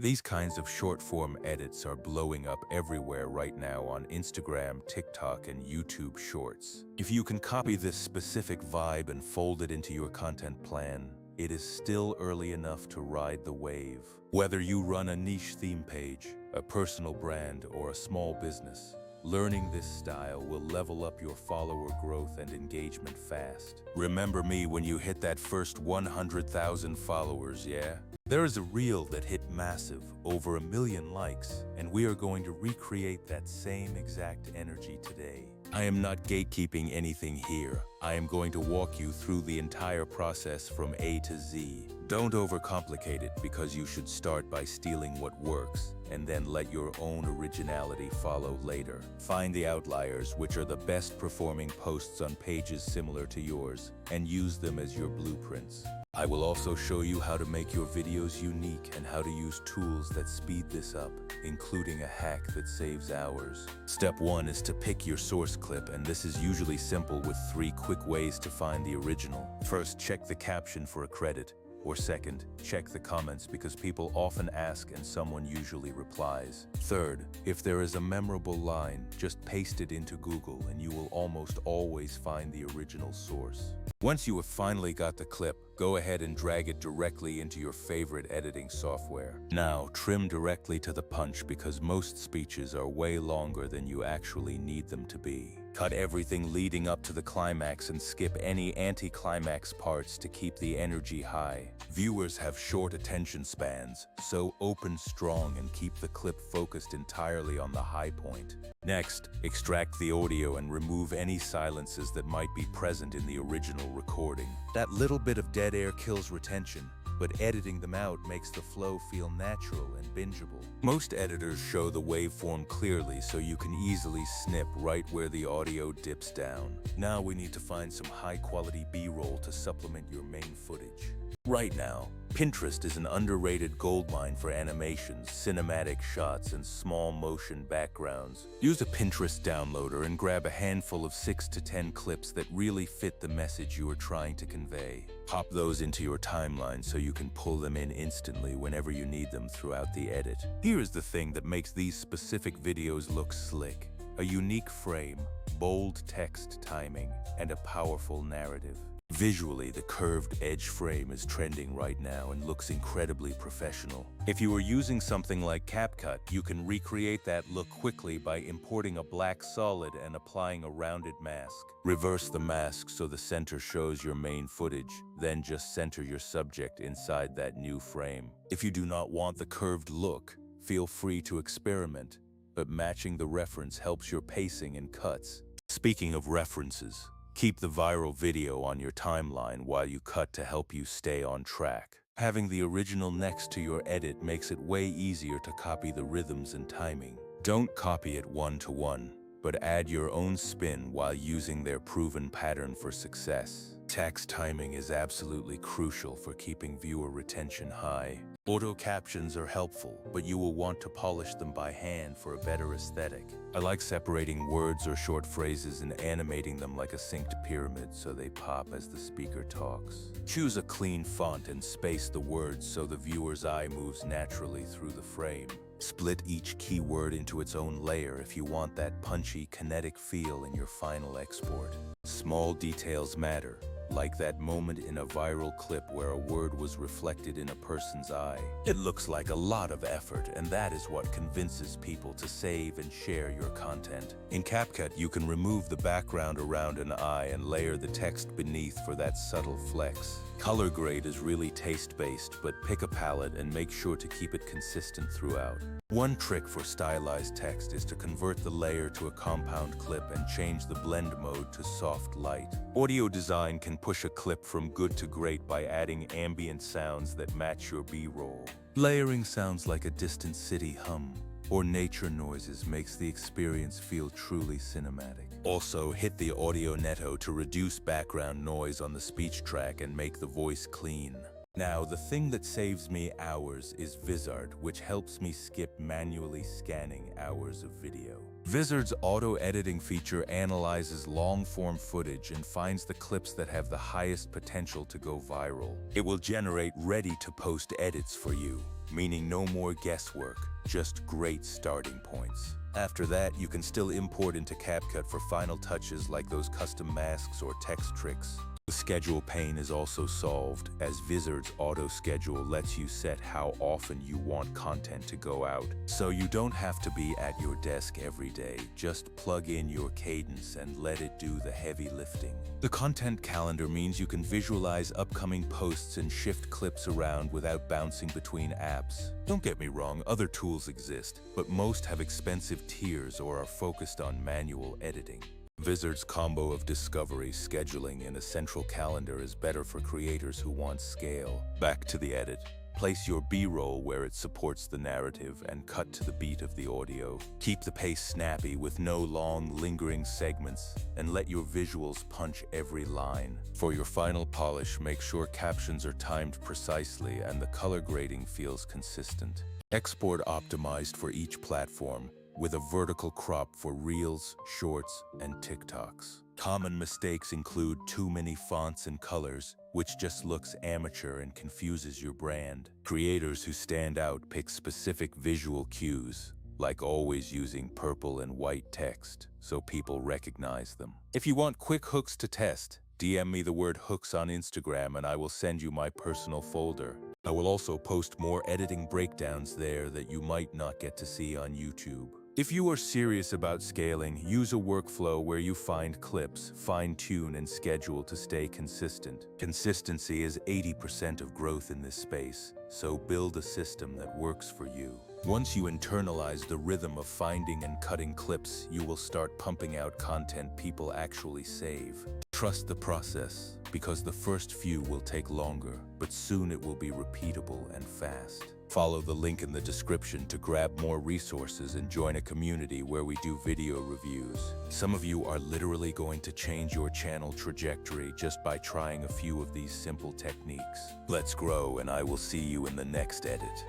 These kinds of short-form edits are blowing up everywhere right now on Instagram, TikTok, and YouTube Shorts. If you can copy this specific vibe and fold it into your content plan, it is still early enough to ride the wave. Whether you run a niche theme page, a personal brand, or a small business, learning this style will level up your follower growth and engagement fast. Remember me when you hit that first 100,000 followers, yeah? There is a reel that hit massive, over 1 million likes, and we are going to recreate that same exact energy today. I am not gatekeeping anything here. I am going to walk you through the entire process from A to Z. Don't overcomplicate it because you should start by stealing what works and then let your own originality follow later. Find the outliers, which are the best performing posts on pages similar to yours, and use them as your blueprints. I will also show you how to make your videos unique and how to use tools that speed this up, including a hack that saves hours. Step 1 is to pick your source clip, and this is usually simple with 3 quick ways to find the original. First, check the caption for a credit. Or second, check the comments because people often ask and someone usually replies. Third, if there is a memorable line, just paste it into Google and you will almost always find the original source. Once you have finally got the clip, go ahead and drag it directly into your favorite editing software. Now, trim directly to the punch because most speeches are way longer than you actually need them to be. Cut everything leading up to the climax and skip any anti-climax parts to keep the energy high. Viewers have short attention spans, so open strong and keep the clip focused entirely on the high point. Next, extract the audio and remove any silences that might be present in the original recording. That little bit of dead air kills retention, but editing them out makes the flow feel natural and bingeable. Most editors show the waveform clearly so you can easily snip right where the audio dips down. Now we need to find some high-quality B-roll to supplement your main footage. Right now, Pinterest is an underrated goldmine for animations, cinematic shots, and small motion backgrounds. Use a Pinterest downloader and grab a handful of 6 to 10 clips that really fit the message you are trying to convey. Pop those into your timeline so you can pull them in instantly whenever you need them throughout the edit. Here is the thing that makes these specific videos look slick: a unique frame, bold text timing, and a powerful narrative. Visually, the curved edge frame is trending right now and looks incredibly professional. If you are using something like CapCut, you can recreate that look quickly by importing a black solid and applying a rounded mask. Reverse the mask so the center shows your main footage, then just center your subject inside that new frame. If you do not want the curved look, feel free to experiment, but matching the reference helps your pacing and cuts. Speaking of references, keep the viral video on your timeline while you cut to help you stay on track. Having the original next to your edit makes it way easier to copy the rhythms and timing. Don't copy it one-to-one, but add your own spin while using their proven pattern for success. Text timing is absolutely crucial for keeping viewer retention high. Auto captions are helpful, but you will want to polish them by hand for a better aesthetic. I like separating words or short phrases and animating them like a synced pyramid so they pop as the speaker talks. Choose a clean font and space the words so the viewer's eye moves naturally through the frame. Split each keyword into its own layer if you want that punchy, kinetic feel in your final export. Small details matter, like that moment in a viral clip where a word was reflected in a person's eye. It looks like a lot of effort, and that is what convinces people to save and share your content. In CapCut, you can remove the background around an eye and layer the text beneath for that subtle flex. Color grade is really taste-based, but pick a palette and make sure to keep it consistent throughout. One trick for stylized text is to convert the layer to a compound clip and change the blend mode to soft light. Audio design can push a clip from good to great by adding ambient sounds that match your B-roll. Layering sounds like a distant city hum or nature noises makes the experience feel truly cinematic. Also, hit the audio netto to reduce background noise on the speech track and make the voice clean. Now, the thing that saves me hours is Vizard, which helps me skip manually scanning hours of video. Vizard's auto-editing feature analyzes long-form footage and finds the clips that have the highest potential to go viral. It will generate ready-to-post edits for you, meaning no more guesswork, just great starting points. After that, you can still import into CapCut for final touches like those custom masks or text tricks. The schedule pane is also solved, as Vizard's auto schedule lets you set how often you want content to go out. So you don't have to be at your desk every day, just plug in your cadence and let it do the heavy lifting. The content calendar means you can visualize upcoming posts and shift clips around without bouncing between apps. Don't get me wrong, other tools exist, but most have expensive tiers or are focused on manual editing. Vizard's combo of discovery, scheduling, and a central calendar is better for creators who want scale. Back to the edit. Place your B-roll where it supports the narrative and cut to the beat of the audio. Keep the pace snappy with no long, lingering segments, and let your visuals punch every line. For your final polish, make sure captions are timed precisely and the color grading feels consistent. Export optimized for each platform, with a vertical crop for Reels, Shorts, and TikToks. Common mistakes include too many fonts and colors, which just looks amateur and confuses your brand. Creators who stand out pick specific visual cues, like always using purple and white text, so people recognize them. If you want quick hooks to test, DM me the word hooks on Instagram and I will send you my personal folder. I will also post more editing breakdowns there that you might not get to see on YouTube. If you are serious about scaling, use a workflow where you find clips, fine-tune, and schedule to stay consistent. Consistency is 80% of growth in this space, so build a system that works for you. Once you internalize the rhythm of finding and cutting clips, you will start pumping out content people actually save. Trust the process, because the first few will take longer, but soon it will be repeatable and fast. Follow the link in the description to grab more resources and join a community where we do video reviews. Some of you are literally going to change your channel trajectory just by trying a few of these simple techniques. Let's grow, and I will see you in the next edit.